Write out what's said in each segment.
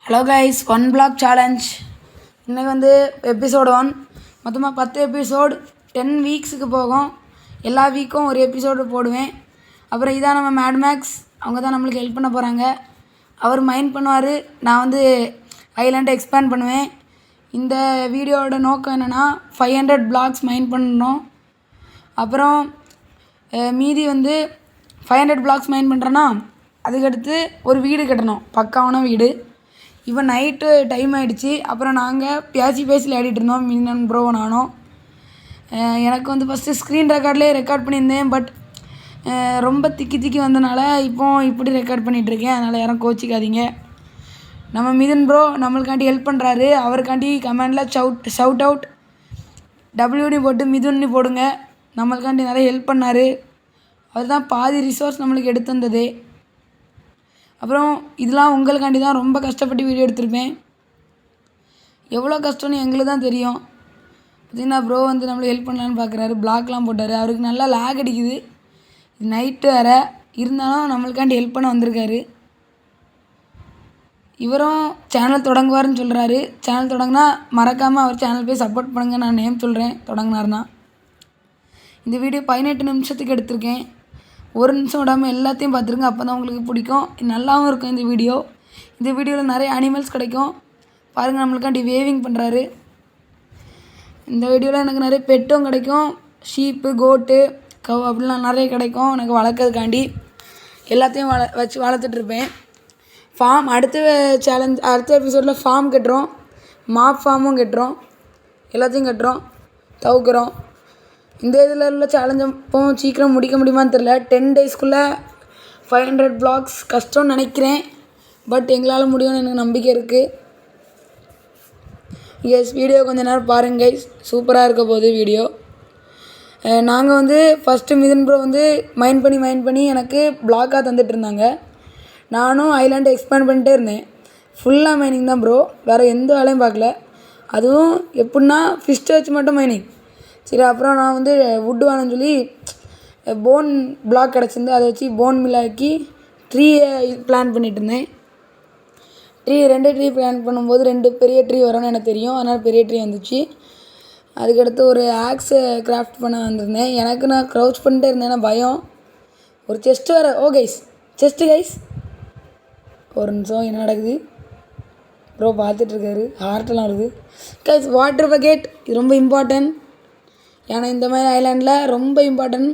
Hello guys, 1 block challenge. இன்றைக்கி வந்து episode 1. மொத்தமாக 10 எபிசோடு 10 வீக்ஸுக்கு போகும். எல்லா வீக்கும் ஒரு எபிசோடு போடுவேன். அப்புறம் இதான் நம்ம மேட்மேக்ஸ், அவங்க தான் நம்மளுக்கு ஹெல்ப் பண்ண போகிறாங்க. அவர் மைண்ட் பண்ணுவார், நான் வந்து ஐலாண்டை எக்ஸ்பேண்ட் பண்ணுவேன். இந்த வீடியோவோட நோக்கம் என்னென்னா 500 blocks மைண்ட் பண்ணணும். அப்புறம் மீதி வந்து 500 blocks மைண்ட் பண்ணுறேன்னா அதுக்கடுத்து ஒரு வீடு கட்டணும், பக்காவான வீடு. இப்போ நைட்டு டைம் ஆகிடுச்சி. அப்புறம் நாங்கள் பேசி விளையாடிட்டு இருந்தோம், மின்னன் ப்ரோ நானும். எனக்கு வந்து ஃபஸ்ட்டு ஸ்க்ரீன் ரெக்கார்ட்லேயே ரெக்கார்ட் பண்ணியிருந்தேன். பட் ரொம்ப திக்கி வந்தனால இப்போது இப்படி ரெக்கார்ட் பண்ணிகிட்ருக்கேன். அதனால் யாரும் கோச்சிக்காதீங்க. நம்ம மிதன் ப்ரோ நம்மளுக்காண்டி ஹெல்ப் பண்ணுறாரு. அவருக்காண்டி கமெண்டில் ஷவுட் அவுட் WD போட்டு மிதுன்னு போடுங்க. நம்மளுக்காண்டி நிறைய ஹெல்ப் பண்ணார். அவர் தான் பாதி ரிசோர்ஸ் நம்மளுக்கு எடுத்து வந்தது. அப்புறம் இதெல்லாம் உங்களுக்காண்டி தான் ரொம்ப கஷ்டப்பட்டு வீடியோ எடுத்திருப்பேன். எவ்வளோ கஷ்டம்னு எங்களுக்கு தான் தெரியும். பார்த்திங்கன்னா ப்ரோ வந்து நம்மளுக்கு ஹெல்ப் பண்ணலான்னு பார்க்குறாரு. பிளாக்லாம் போட்டார். அவருக்கு நல்லா லேக் அடிக்குது. இது நைட்டு வேறு இருந்தாலும் நம்மளுக்காண்டி ஹெல்ப் பண்ண வந்திருக்காரு. இவரும் சேனல் தொடங்குவார்னு சொல்கிறாரு. சேனல் தொடங்கினா மறக்காமல் அவர் சேனல் போய் சப்போர்ட் பண்ணுங்க. நான் நேம் சொல்கிறேன் தொடங்கினார்னா. இந்த வீடியோ 18 நிமிஷத்துக்கு எடுத்திருக்கேன். ஒரு நிமிஷம் விடாமல் எல்லாத்தையும் பார்த்துருங்க. அப்போ தான் உங்களுக்கு பிடிக்கும். நல்லாவும் இருக்கும் இந்த வீடியோ. இந்த வீடியோவில் நிறைய அனிமல்ஸ் கிடைக்கும் பாருங்கள். நம்மளுக்காண்டி வேவிங் பண்ணுறாரு. இந்த வீடியோவில் எனக்கு நிறைய பெட்டும் கிடைக்கும். ஷீப்பு, கோட்டு, கவ் அப்படிலாம் நிறைய கிடைக்கும். எனக்கு வளர்க்கறதுக்காண்டி எல்லாத்தையும் வச்சு வளர்த்துட்ருப்பேன். ஃபார்ம் அடுத்த எபிசோடில் ஃபார்ம் கட்டுறோம். மாப் ஃபார்மும் கட்டுறோம். எல்லாத்தையும் கட்டுறோம், தவுக்குறோம். இந்த இதில் உள்ள சேலஞ்சை இப்போ சீக்கிரம் முடிக்க முடியுமான்னு தெரில. 10 daysக்குள்ளே 500 blocks கஷ்டம்னு நினைக்கிறேன். பட் எங்களால் முடியும்னு எனக்கு நம்பிக்கை இருக்குது. வீடியோ கொஞ்சம் நேரம் பாருங்கள் கைஸ், சூப்பராக இருக்க போகுது வீடியோ. நாங்கள் வந்து ஃபஸ்ட்டு மிதன் ப்ரோ வந்து மைண்ட் பண்ணி எனக்கு பிளாக்காக தந்துட்டு இருந்தாங்க. நானும் ஐலாண்டை எக்ஸ்பேண்ட் பண்ணிட்டே இருந்தேன். ஃபுல்லாக மைனிங் தான் ப்ரோ, வேறு எந்த வேலையும் பார்க்கல. அதுவும் எப்படின்னா ஃபிஷ்ட்டை வச்சு மட்டும் மைனிங். சரி, அப்புறம் நான் வந்து வுட்டு வேணும்னு சொல்லி போன் பிளாக் கிடச்சிருந்து அதை வச்சு போன் மில்லாக்கி ட்ரீயை பிளான் பண்ணிகிட்டு இருந்தேன். 2 ட்ரீ பிளான் பண்ணும்போது 2 பெரிய ட்ரீ வரும்னு எனக்கு தெரியும். அதனால் பெரிய ட்ரீ வந்துச்சு. அதுக்கடுத்து ஒரு ஆக்ஸை கிராஃப்ட் பண்ண வந்திருந்தேன். எனக்கு நான் க்ரௌச் பண்ணிட்டே இருந்தேன், பயம். ஒரு செஸ்ட்டு வேறு. ஓ கைஸ், செஸ்ட்டு கைஸ், ஒரு நிமிஷம் என்ன நடக்குது ப்ரோ பார்த்துட்ருக்காரு. ஹார்ட்டெல்லாம் வருது கைஸ். வாட்டர் பக்கெட் இது ரொம்ப இம்பார்ட்டன்ட். ஏன்னா இந்த மாதிரி ஐலாண்டில் ரொம்ப இம்பார்ட்டன்ட்.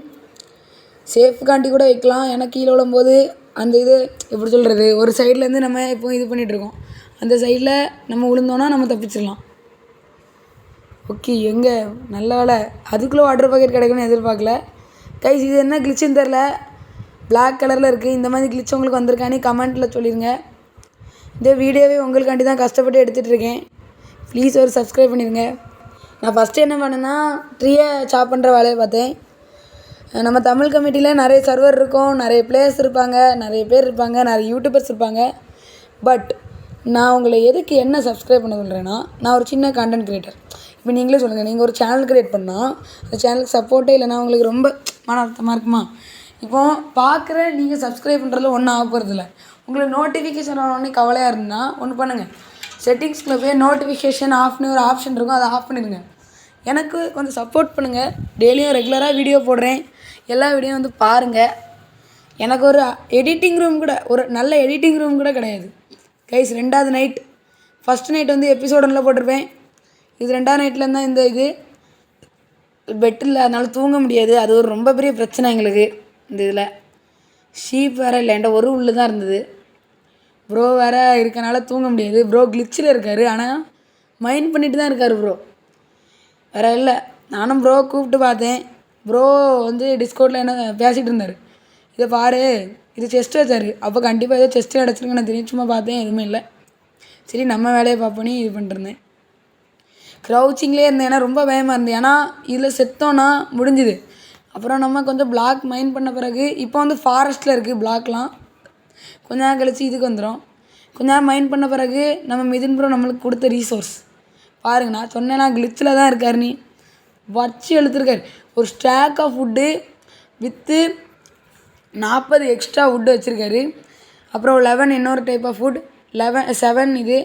சேஃப்காண்டி கூட வைக்கலாம். ஏன்னா கீழே விழும்போது அந்த இது எப்படி சொல்கிறது, ஒரு சைட்லேருந்து நம்ம இப்போ இது பண்ணிகிட்ருக்கோம். அந்த சைடில் நம்ம விழுந்தோன்னா நம்ம தப்பிச்சிடலாம். ஓகே, எங்கே நல்ல வேலை அதுக்குள்ளே வாட்டர் பாக்கெட் கிடைக்கும்னு எதிர்பார்க்கல கைஸ். இது என்ன கிளிச்சுன்னு தெரில, பிளாக் கலரில் இருக்குது. இந்த மாதிரி கிளிச் உங்களுக்கு வந்திருக்கானே கமெண்ட்டில் சொல்லிடுங்க. இந்த வீடியோவே உங்களுக்காண்டி தான் கஷ்டப்பட்டு எடுத்துகிட்ருக்கேன். ப்ளீஸ் ஒரு சப்ஸ்கிரைப் பண்ணிடுங்க. நான் ஃபஸ்ட்டு என்ன பண்ணேன்னா ட்ரீயை சாப் பண்ணுற வேலையை பார்த்தேன். நம்ம தமிழ் கமிட்டியில் நிறைய சர்வர் இருக்கும், நிறைய பிளேயர்ஸ் இருப்பாங்க, நிறைய பேர் இருப்பாங்க, நிறைய யூடியூபர்ஸ் இருப்பாங்க. பட் நான் உங்களை எதுக்கு என்ன சப்ஸ்கிரைப் பண்ண சொல்கிறேன்னா, நான் ஒரு சின்ன கண்டென்ட் க்ரியேட்டர். இப்போ நீங்களே சொல்லுங்கள், நீங்கள் ஒரு சேனல் க்ரியேட் பண்ணால் அந்த சேனலுக்கு சப்போர்ட்டே இல்லைனா உங்களுக்கு ரொம்ப மன அர்த்தமாக இருக்குமா? இப்போது பார்க்குற நீங்கள் சப்ஸ்கிரைப் பண்ணுறதுல ஒன்றும் ஆக போகிறதில்ல. உங்களுக்கு நோட்டிஃபிகேஷன் ஆனோடனே கவலையாக இருந்தால் ஒன்று பண்ணுங்கள், செட்டிங்ஸ்குள்ளே போய் நோட்டிஃபிகேஷன் ஆஃப்னு ஒரு ஆப்ஷன் இருக்கும், அதை ஆஃப் பண்ணிடுங்க. எனக்கு கொஞ்சம் சப்போர்ட் பண்ணுங்கள். டெய்லியும் ரெகுலராக வீடியோ போடுறேன். எல்லா வீடியோ வந்து பாருங்கள். எனக்கு ஒரு எடிட்டிங் ரூம் கூட, ஒரு நல்ல எடிட்டிங் ரூம் கூட கிடையாது கைஸ். 2வது நைட், ஃபஸ்ட் நைட் வந்து எபிசோட் 1ல் போட்டிருப்பேன். இது 2வது நைட்டில் தான் இந்த இது பெட்டில், அதனால் தூங்க முடியாது. அது ஒரு ரொம்ப பெரிய பிரச்சனை எங்களுக்கு. இந்த இதில் ஷீப் வேறு இல்லை, என்கிட்ட ஒரு உள்ளு தான் இருந்தது. ப்ரோ வேறு இருக்கனால தூங்க முடியாது. ப்ரோ கிளிச்சில் இருக்கார், ஆனால் மைண்ட் பண்ணிட்டு தான் இருக்கார் ப்ரோ, வேறு இல்லை. நானும் ப்ரோ கூப்பிட்டு பார்த்தேன். ப்ரோ வந்து டிஸ்கவுண்டில் என்ன பேசிகிட்டு இருந்தார். இதை பாரு, இது செஸ்ட்டு வச்சார். அப்போ கண்டிப்பாக ஏதோ செஸ்ட்டு கிடச்சிருக்குன்னு நான் தெரியும். சும்மா பார்த்தேன், எதுவுமே இல்லை. சரி, நம்ம வேலையை பார்ப்போன்னு இது பண்ணிட்டுருந்தேன். க்ரௌச்சிங்லேயே இருந்தேன். ஏன்னா ரொம்ப பயமாக இருந்தேன். ஏன்னா இதில் செத்தோன்னா முடிஞ்சுது. அப்புறம் நம்ம கொஞ்சம் பிளாக் மைண்ட் பண்ண பிறகு இப்போ வந்து ஃபாரஸ்ட்டில் இருக்குது பிளாக்லாம். கொஞ்ச நேரம் கழிச்சு இதுக்கு வந்துடும். கொஞ்ச நேரம் மைண்ட் பண்ண பிறகு நம்ம மிதுன் ப்ரோ நம்மளுக்கு கொடுத்த ரீசோர்ஸ் பாருங்கள். நான் சொன்னேன்னா கிளிச்சில் தான் இருக்கார், நீ வச்சு எழுத்துருக்கார். ஒரு ஸ்டாக் ஆஃப் வுட்டு வித்து 40 எக்ஸ்ட்ரா வுட்டு வச்சுருக்காரு. அப்புறம் 11 இன்னொரு டைப் ஆஃப் ஃபுட், 7 இது.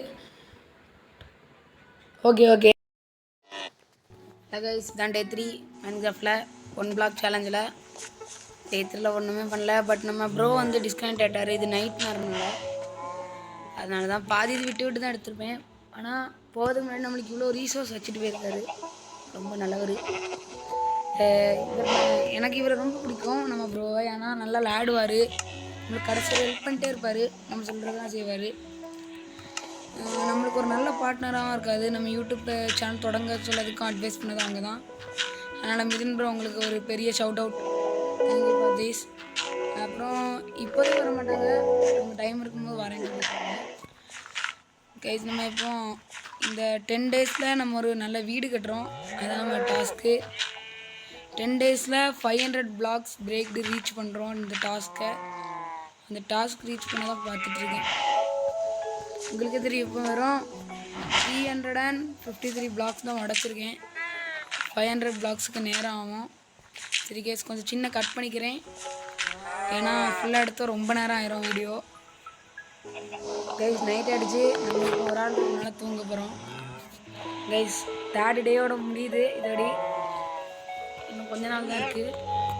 ஓகே கைஸ், தான் டே 3 மைன்கிராஃப்டில் 1 பிளாக் சேலஞ்சில். டே 3ல ஒன்றுமே பண்ணல. பட் நம்ம ப்ரோ வந்து டிஸ்கனெக்ட் ஆகிட்டார். இது நைட் நேரம்னால, அதனால தான் பாதி இது விட்டு தான் எடுத்திருப்பேன். ஆனால் போகிறதுக்கு முன்னாடி நம்மளுக்கு இவ்வளோ ரீசோர்ஸ் வச்சுட்டு போயிருக்காரு. ரொம்ப நல்லவர். எனக்கு இவரை ரொம்ப பிடிக்கும் நம்ம ப்ரோவை. ஏன்னா நல்லா விளையாடுவார், நம்மளுக்கு கடைசியில் ஹெல்ப் பண்ணிட்டே இருப்பார், நம்ம சொல்கிறதான் செய்வார். நம்மளுக்கு ஒரு நல்ல பார்ட்னராகவும் இருக்காது. நம்ம யூடியூப் சேனல் தொடங்க சொல்லதுக்கும் அட்வைஸ் பண்ணது அவங்க தான். அதனால் மிதுன் ப்ரோ உங்களுக்கு ஒரு பெரிய shout out. Thank you for this. அப்புறம் இப்போதைக்கு வர மாட்டாங்க, நம்ம டைம் இருக்கும்போது வரேன்னு சொல்லியிருக்காங்க. கைஸ், நம்ம இப்போ இந்த 10 டேஸில் நம்ம ஒரு நல்ல வீடு கட்டுறோம். அதான் நம்ம டாஸ்க்கு. 10 டேஸில் 500 பிளாக்ஸ் பிரேக்டு ரீச் பண்ணுறோம். இந்த டாஸ்க்கை, அந்த டாஸ்க் ரீச் பண்ண தான் பார்த்துட்ருக்கேன். உங்களுக்கு தெரியும், இப்போ வெறும் 353 பிளாக்ஸ் தான் உடச்சிருக்கேன். 500 பிளாக்ஸுக்கு நேரம் ஆகும். சரி கேஸ், கொஞ்சம் சின்ன கட் பண்ணிக்கிறேன். ஏன்னா ஃபுல்லாக எடுத்தால் ரொம்ப நேரம் ஆயிரும் வீடியோ. கைஸ், நைட் ஆகிடுச்சு. நம்ம ஒரு ஆள் நல்லா தூங்க போகிறோம். கைஸ், 3rd டேயோட முடியுது. இதோடி இன்னும் கொஞ்ச நாள் தான் இருக்குது.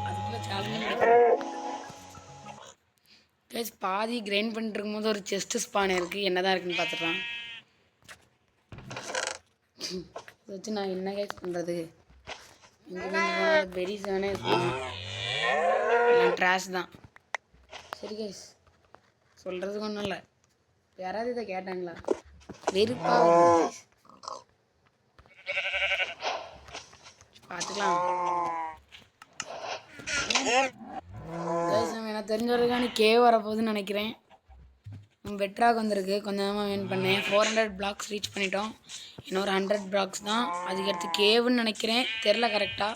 அதுக்குள்ளே சேலஞ்ச். கைஸ், பாதி கிரைண்ட் பண்ணிட்டு இருக்கும்போது ஒரு செஸ்ட் ஸ்பான் இருக்குது. என்ன தான் இருக்குன்னு பார்த்துக்கலாம். இதை வச்சு நான் என்ன கைஸ் பண்ணுறது? பெரிஸ் தானே இருக்கும், ட்ராஷ் தான். சரி கைஸ், சொல்கிறதுக்கு ஒன்றும் இல்லை. யாராவது இதை கேட்டாங்களா? வெறுப்பா பார்த்துக்கலாம். எனக்கு தெரிஞ்ச வரைக்கும் கேவ் வரப்போகுதுன்னு நினைக்கிறேன். பெட்ராக் வந்திருக்கு. கொஞ்சமாக வின் பண்ணேன். 400 பிளாக்ஸ் ரீச் பண்ணிட்டோம். இன்னொரு 100 பிளாக்ஸ் தான். அதுக்கடுத்து கேவுன்னு நினைக்கிறேன். தெரில கரெக்டாக.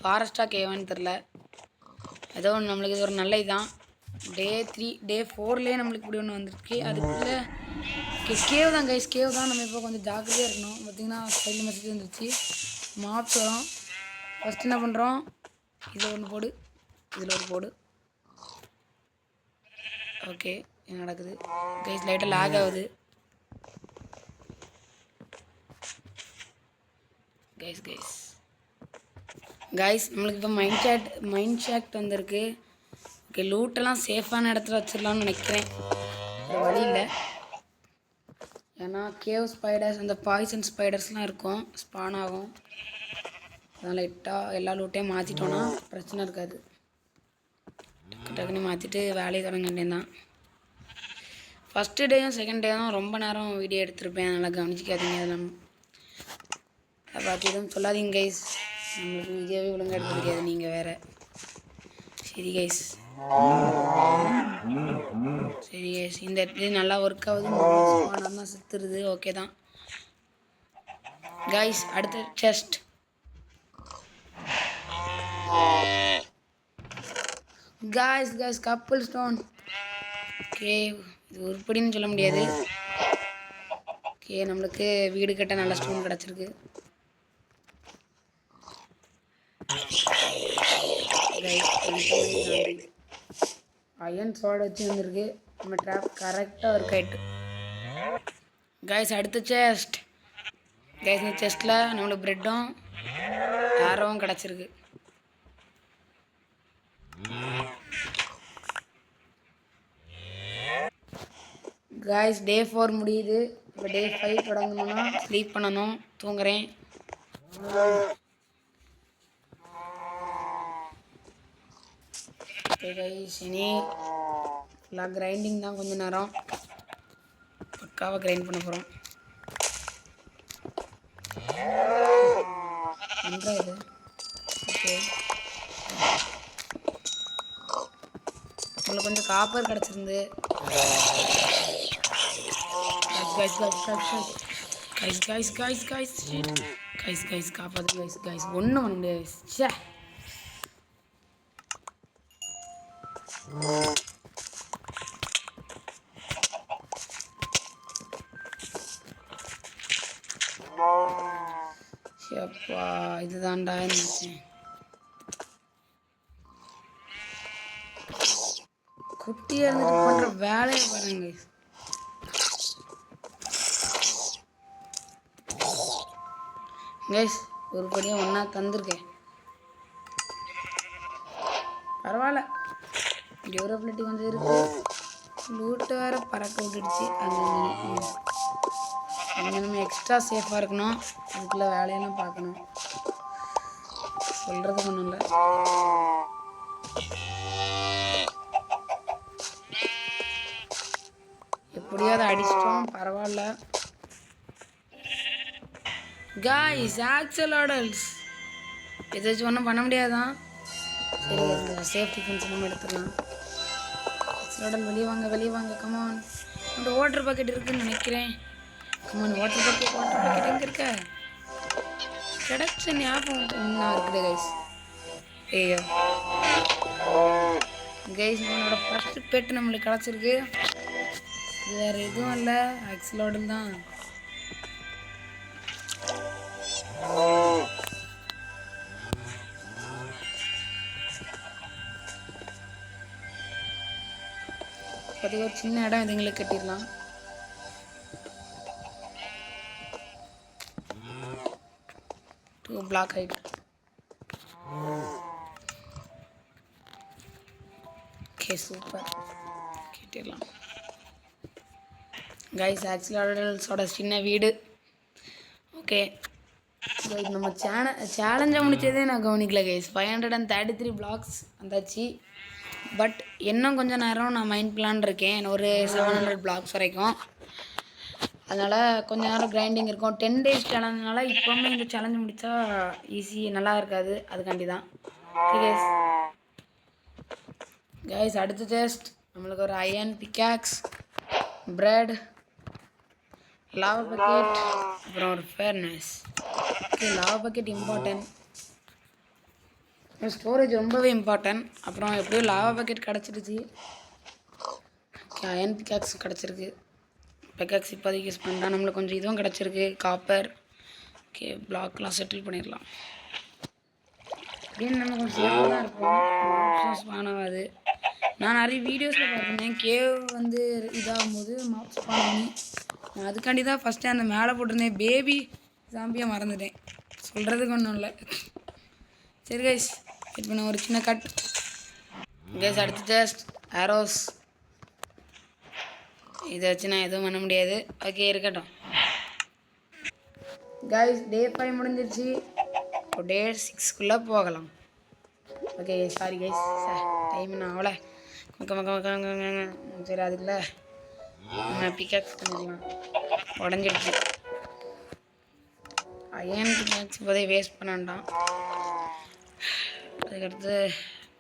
ஃபாரஸ்ட்டாக கேவான்னு தெரில. ஏதோ ஒன்று நம்மளுக்கு இது ஒரு நல்ல இதுதான். டே 4லேயே நம்மளுக்கு இப்படி ஒன்று வந்துருக்கு. அதுக்குள்ளே கேவ் தான் கைஸ், கேவ் தான். நம்ம இப்போ கொஞ்சம் ஜாக்கிரதையாக இருக்கணும். பார்த்திங்கன்னா சைடில் மெசேஜ் வந்துருச்சு, மாப்ஸ் வரும். ஃபஸ்ட்டு என்ன பண்ணுறோம், இதில் ஒன்று போடு, இதில் ஒரு போடு. ஓகே, என்ன நடக்குது கைஸ்? லைட்டாக லாக் ஆகுது கைஸ். நம்மளுக்கு இப்போ மைண்ட் ஷாக்ட் வந்திருக்கு. ஓகே, லூட்டெல்லாம் சேஃபான இடத்துல வச்சிடலாம்னு நினைக்கிறேன். ஒரு வழி இல்லை. ஏன்னா கேவ் ஸ்பைடர்ஸ், அந்த பாய்சன் ஸ்பைடர்ஸ்லாம் இருக்கும், ஸ்பான் ஆகும். அதனால் லைட்டாக எல்லா லூட்டையும் மாற்றிட்டோன்னா பிரச்சனை இருக்காது. டக்குன்னு மாற்றிட்டு வேலையை தொடங்க வேண்டியதான். ஃபஸ்ட்டு டேயும் செகண்ட் டேயும் ரொம்ப நேரம் வீடியோ எடுத்திருப்பேன். அதனால் கவனிச்சிக்காதீங்க. அதெல்லாம் அதை பார்த்து எதுவும் சொல்லாதீங்க கைஸ். நம்மளுக்கு வீடியோவே ஒழுங்காக எடுக்க முடியாது, நீங்கள் வேறு. சரி கைஸ், இந்த இடத்துல நல்லா ஒர்க் ஆகுது. நல்லா சுற்றுருது. ஓகே தான் கைஸ். அடுத்த chest. Guys couple stone. Okay, இது உருப்படின்னு சொல்ல முடியாது. ஓகே, நம்மளுக்கு வீடு கட்ட நல்ல ஸ்டோன் கிடச்சிருக்கு. அயன் சோட வச்சு வந்துருக்கு. நம்ம ட்ராப் கரெக்டாக ஒர்க் ஆகிட்டு. கைஸ், அடுத்த செஸ்ட். கைஸ், இந்த செஸ்ட்டில் நம்மளுக்கு ப்ரெட்டும் ஆரோவும் கிடச்சிருக்கு. கைஸ், டே 4 முடியுது. இப்போ டே 5 தொடங்கணும்னா ஸ்லீப் பண்ணணும். தூங்குறேன். ஓகே கைஸ், இனி ஃபுல்லாக கிரைண்டிங் தான். கொஞ்சம் நேரம் பக்காவாக கிரைண்ட் பண்ண போகிறோம். என்ன இது? ஓகே, உங்களுக்கு கொஞ்சம் காப்பர் கிடச்சிருந்து. கைஸ் காப்பாது கைஸ். ஒன்றும் பண்ண முடியாது. அப்பா, இதுதான்டா நினைச்சேன். குட்டியாக இருந்துட்டு பண்ணுற வேலையை பாருங்க. கைஸ் ஒரு படியும் ஒன்றா தந்திருக்கேன். பரவாயில்ல, டியூரபிலிட்டி கொஞ்சம் இருக்குது. லூட்டு வேறு பறக்க விட்டுடுச்சு. அது கொஞ்சம் நம்ம எக்ஸ்ட்ரா சேஃபாக இருக்கணும். அதுக்குள்ளே வேலையெல்லாம் பார்க்கணும். சொல்கிறது ஒன்றும் இல்லை. எப்படியாவது அடிச்சிட்டோம், பரவாயில்ல. காய்ஸ் ஆக்சலோடல்ஸ் ஏதாச்சும் ஒன்றும் பண்ண முடியாதான். சரி, அந்த சேஃப்டி ஃபென்ஸ் நம்ம எடுத்துடலாம். ஆக்சலோடல் வெளியே வாங்க கமான். அந்த வாட்டர் பாக்கெட் இருக்குதுன்னு நினைக்கிறேன். கமான், வாட்டர் பாக்கெட் எங்கே இருக்க? கிடச்ச ஞாபகம் இன்னும் இருக்குது கைஸ். ஐயோ கைஸ், நம்மளோட ஃபஸ்ட்டு பெட்டு நம்மளுக்கு கிடச்சிருக்கு. இது வேறு எதுவும் இல்லை, ஆக்சலோடல் தான். இப்போதைக்கு ஒரு சின்ன இடம் இதுங்களுக்கு கட்டிடலாம். Block height. ஓகே, சூப்பர், கட்டிடலாம். கைஸ் ஆக்சலோடல்ஸோட சின்ன வீடு. ஓகே கைஸ், நம்ம சேலஞ்சை முடித்ததே நான் கவனிக்கல கைஸ். 533 பிளாக்ஸ் வந்தாச்சு. பட் இன்னும் கொஞ்சம் நேரம் நான் மைண்ட் பிளான் இருக்கேன், ஒரு 700 பிளாக்ஸ் வரைக்கும். அதனால் கொஞ்சம் நேரம் கிரைண்டிங் இருக்கும். 10 days சேலஞ்சுனால இப்போவுமே இந்த சேலஞ்சு முடித்தா ஈஸி, நல்லா இருக்காது. அதுக்காண்டி தான். ஓகே கைஸ், அடுத்த டெஸ்ட் நம்மளுக்கு ஒரு iron pickaxe, bread, lava bucket, அப்புறம் ஒரு furnace. Okay, lava bucket important, storage ரொம்பவே இம்பார்ட்டன்ட். அப்புறம் எப்படியோ லாவா பக்கெட் கிடச்சிருச்சு. ஓகே, அயன் பிக்காக்ஸ் கிடச்சிருக்கு. பிக்காக்ஸ் இப்போதைக்கு யூஸ் பண்ணலாம். நம்மளுக்கு கொஞ்சம் இதுவும் கிடச்சிருக்கு, காப்பர். ஓகே, பிளாக்லாம் செட்டில் பண்ணிடலாம். அப்படின்னு நம்ம கொஞ்சம் சேஃபாக தான் இருப்போம், ஸ்பான் ஆகாது. நான் நிறைய வீடியோஸில் பார்த்துருந்தேன், கேவ் வந்து இதாகும்போது மாப் ஸ்பான் பண்ணி. நான் அதுக்காண்டி தான் ஃபஸ்ட்டு அந்த மேலே போட்டிருந்தேன். பேபி ஜாம்பியாக மறந்துட்டேன், சொல்கிறதுக்கு ஒன்றும் இல்லை. சரி கைஸ், இப்போ நான் ஒரு சின்ன கட். கைஸ், அடுத்த டெஸ்ட் ஆரோஸ். இதை வச்சு நான் எதுவும் பண்ண முடியாது. ஓகே, இருக்கட்டும். கைஸ், டே 5 முடிஞ்சிருச்சு. இப்போ டே 6க்குள்ளே போகலாம். ஓகே, சாரி கைஸ், டைம் நான் அவ்வளோ சரி. அதுக்குள்ளே நம்ம பிக்காக்ஸ் பண்ணிடலாம். உடஞ்சிடுச்சு. அயன் பிக்காக்ஸ் இப்போதே வேஸ்ட் பண்ண வேண்டாம். அதுக்கடுத்து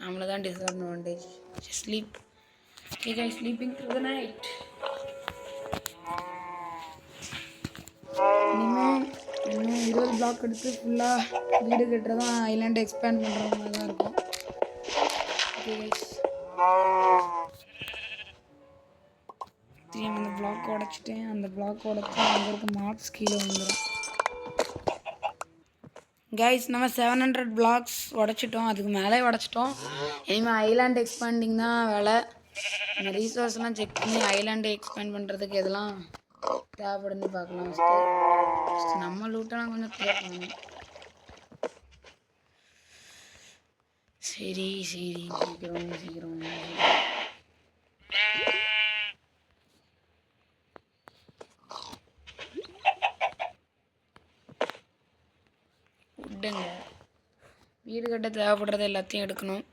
நம்மளை தான் disadvantage. Sleep. Okay guys, sleeping through the night. இன்னும் 20 பிளாக் எடுத்து ஃபுல்லாக வீடு கட்டுறதும் ஐலாண்டு எக்ஸ்பேண்ட் பண்ணுற மாதிரி தான் இருக்கும். ஓகே கைஸ், திரும்பி அந்த பிளாக் உடச்சிட்டேன். அந்த பிளாக் உடச்சி அங்கே இருக்க மார்க்ஸ் கீழே வந்துடும். கைஸ், நம்ம 700 பிளாக்ஸ் உடச்சிட்டோம், அதுக்கு மேலே உடச்சிட்டோம். இனிமேல் ஐலாண்ட் எக்ஸ்பேண்டிங் தான் வேலை. இந்த ரீசோர்ஸ்லாம் செக் பண்ணி ஐலாண்டு எக்ஸ்பேண்ட் பண்ணுறதுக்கு எதெல்லாம் தேவைப்படுன்னு பார்க்கலாம். ஃபஸ்ட்டு நம்ம லூட்டெல்லாம் கொஞ்சம் கிளியர் பண்ணணும். சரி சீக்கிரம். விடுங்க, வீடு கட்ட தேவைப்படுறது எல்லாத்தையும் எடுக்கணும்.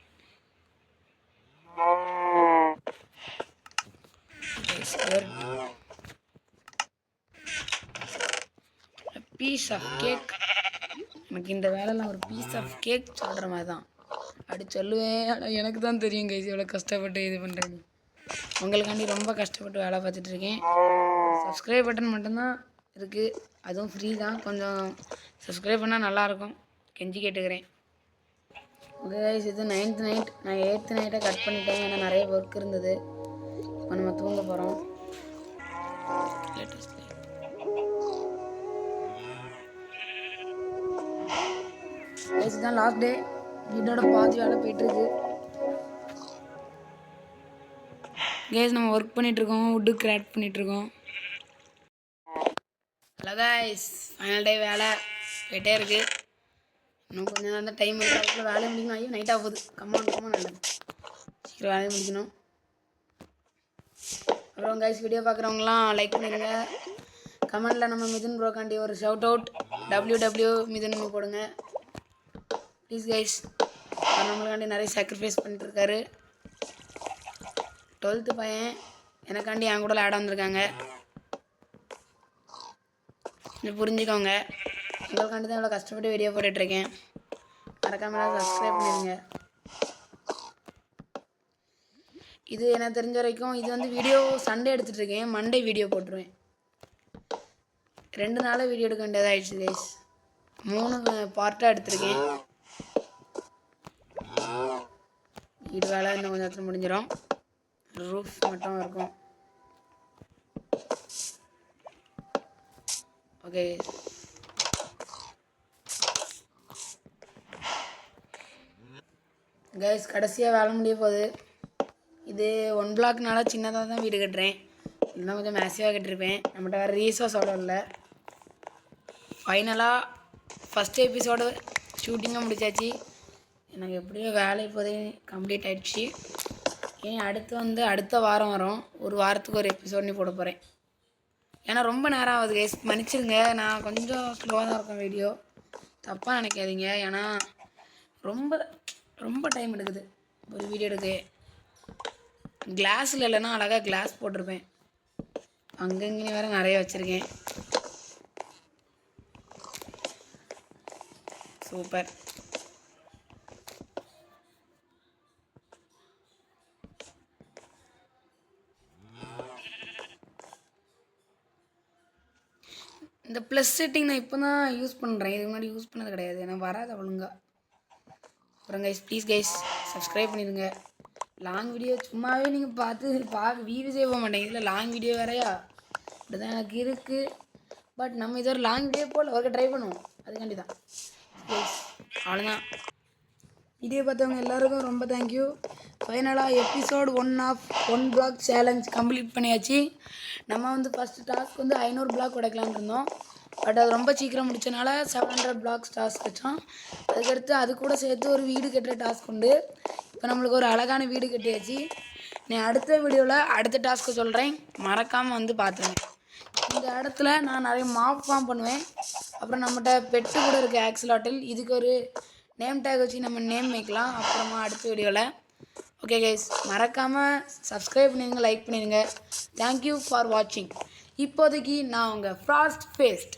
Piece of cake. எனக்கு இந்த வேலைலாம் ஒரு பீஸ் ஆஃப் கேக் சாப்பிட்ற மாதிரி தான். அப்படி சொல்லுவேன், ஆனால் எனக்கு தான் தெரியும் கைஸ் எவ்வளோ கஷ்டப்பட்டு இது பண்ணுறேன்னு. உங்களுக்காண்டி ரொம்ப கஷ்டப்பட்டு வேலை பார்த்துட்ருக்கேன். சப்ஸ்கிரைப் பட்டன் மட்டும்தான் இருக்குது, அதுவும் ஃப்ரீ தான். கொஞ்சம் சப்ஸ்கிரைப் பண்ணால் நல்லாயிருக்கும், கெஞ்சி கேட்டுக்கிறேன். ஓகே கைஸ், இது 9th நைட். நான் 8th நைட்டை கட் பண்ணிட்டேன், ஏன்னா நிறைய ஒர்க் இருந்தது. இப்போ நம்ம தூங்க போகிறோம். கைஸ், தான் லாஸ்ட் டே. வீட்டோட பாதி வேலை போயிட்டுருக்கு. கைஸ், நம்ம ஒர்க் பண்ணிகிட்ருக்கோம், வுட்டு கிராட் பண்ணிகிட்ருக்கோம். ஹலோ கைஸ், ஃபைனல் டே வேலை. போயிட்டே இருக்குது. இன்னும் கொஞ்சம் நேரம் தான் டைம் இருக்குது. அதுக்குள்ளே வேலையை முடிக்கணும். ஐயோ நைட் ஆகுது. கம்மான் நல்லது. சீக்கிரம் வேலையை முடிக்கணும். அப்புறம் கைஸ் வீடியோ பார்க்குறவங்களாம் லைக் பண்ணிடுங்க. கமெண்டில் நம்ம மிதுன் ப்ரோக்காண்டி ஒரு ஷவுட் அவுட் WW மிதுன் போடுங்க ப்ளீஸ் கைஸ். நம்மளுக்காண்டி நிறைய சாக்ரிஃபைஸ் பண்ணிட்டுருக்காரு. 12th பையன் எனக்காண்டி என் கூட ஆட வந்திருக்காங்க. கொஞ்சம் புரிஞ்சுக்கோங்க. உங்களுக்காண்டி தான் இவ்வளோ கஷ்டப்பட்டு வீடியோ போட்டுட்ருக்கேன். மறக்காம சப்ஸ்கிரைப் பண்ணிடுங்க. இது எனக்கு தெரிஞ்ச வரைக்கும் இது வந்து வீடியோ சண்டே எடுத்துகிட்ருக்கேன். மண்டே வீடியோ போட்டுருவேன். 2 நாளாக வீடியோ எடுக்க வேண்டியதாக ஆயிடுச்சு கைஸ். 3 பார்ட்டாக எடுத்திருக்கேன். வீடு வேலை இன்னும் கொஞ்சம் நேரத்தில் முடிஞ்சிடும். ரூஃப் மட்டும் இருக்கும். ஓகே கைஸ் கடைசியாக வேலை முடிய போகுது. இது 1 பிளாக்னால சின்னதாக தான் வீடு கட்டுறேன். இல்லைனா கொஞ்சம் மேசிவாக கட்டிருப்பேன். நம்மகிட்ட வேறு ரீசோர்ஸ் இல்லை. ஃபைனலாக ஃபஸ்ட் எபிசோடு ஷூட்டிங்காக முடிச்சாச்சு. எனக்கு எப்படியோ வேலை இப்போதே கம்ப்ளீட் ஆகிடுச்சு. ஏன் அடுத்த வாரம் வரும். ஒரு வாரத்துக்கு ஒரு எபிசோட் போட போகிறேன். ஏன்னா ரொம்ப நேரம் ஆகுது கைஸ், மன்னிச்சிருங்க. நான் கொஞ்சம் ஸ்லோவாக தான் இருக்கும் வீடியோ, தப்பாக நினைக்காதீங்க. ஏன்னா ரொம்ப டைம் எடுக்குது ஒரு வீடியோ எடுக்க. கிளாஸில் இல்லைன்னா அழகாக கிளாஸ் போட்டிருப்பேன். அங்கங்கே வேறு நிறைய வச்சுருக்கேன். சூப்பர். இந்த ப்ளஸ் செட்டிங் நான் இப்போ தான் யூஸ் பண்ணுறேன். இதுக்கு முன்னாடி யூஸ் பண்ணது கிடையாது. எனக்கு வராது ஒழுங்கா. அப்புறம் கைஸ் ப்ளீஸ் கைஸ் சப்ஸ்கிரைப் பண்ணிடுங்க. லாங் வீடியோ சும்மாவே நீங்கள் பார்க்க வீடியோஸே போக மாட்டேங்க. இதில் லாங் வீடியோ வேறையா இப்படி தான் எனக்கு இருக்குது. பட் நம்ம இது ஒரு லாங் வீடியோ போல் ஒர்க்கை ட்ரை பண்ணுவோம். அதுக்காண்டி தான் அவ்வளோதான். வீடியோ பார்த்தவங்க எல்லாருக்கும் ரொம்ப தேங்க்யூ. ஃபைனலாக episode 1 of 1 block challenge complete பண்ணியாச்சு. நம்ம வந்து ஃபஸ்ட்டு டாஸ்க் வந்து 500 பிளாக் உடைக்கலான்னு இருந்தோம். பட் அது ரொம்ப சீக்கிரம் முடிச்சனால 700 பிளாக்ஸ் டாஸ்க் வச்சோம். அதுக்கடுத்து அது கூட சேர்த்து ஒரு வீடு கட்டுற டாஸ்க் உண்டு. இப்போ நம்மளுக்கு ஒரு அழகான வீடு கட்டியாச்சு. நான் அடுத்த வீடியோவில் அடுத்த டாஸ்க்கு சொல்கிறேன். மறக்காமல் வந்து பார்த்துருங்க. இந்த இடத்துல நான் நிறைய மாப் ஃபார்ம் பண்ணுவேன். அப்புறம் நம்மகிட்ட பெட்டு கூட இருக்குது ஆக்ஸலாட்டில். இதுக்கு ஒரு நேம் டேக் வச்சு நம்ம நேம் வைக்கலாம் அப்புறமா அடுத்த வீடியோவில். ஓகே கைஸ் மறக்காமல் சப்ஸ்கிரைப் பண்ணிடுங்க, லைக் பண்ணிடுங்க. தேங்க்யூ ஃபார் வாட்சிங். இப்போதைக்கு நான் உங்கள் ஃப்ராஸ்ட் ஃபேஸ்ட்